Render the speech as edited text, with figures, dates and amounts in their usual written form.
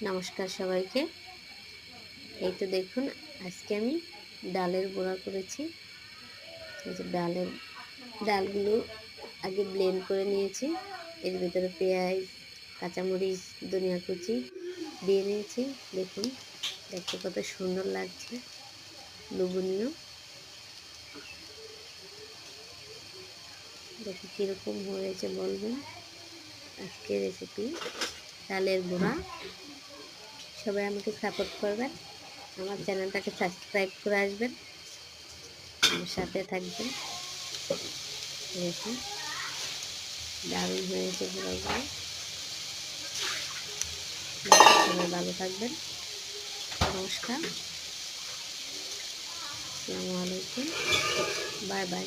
নমস্কার সবাইকে। এই তো দেখুন, আজকে আমি ডালের বড়া করেছি। এই যে ডালগুলো আগে ব্লেন্ড করে নিয়েছি। এর ভিতরে পেঁয়াজ, কাঁচামরিচ, ধনিয়া কুচি দিয়ে নিয়েছি। দেখুন, দেখতে কত সুন্দর লাগছে, লোভনীয়। দেখুন কীরকম হয়েছে বলবেন। আজকে রেসিপি ডালের বড়া। সবাই আমাকে সাপোর্ট করবেন, আমার চ্যানেলটাকে সাবস্ক্রাইব করে আসবেন, আমার সাথে থাকবেন। দেখুন দারুণ হয়েছে বড়াগুলো। সবাই ভালো থাকবেন। নমস্কার, আসসালামু আলাইকুম, বাই বাই।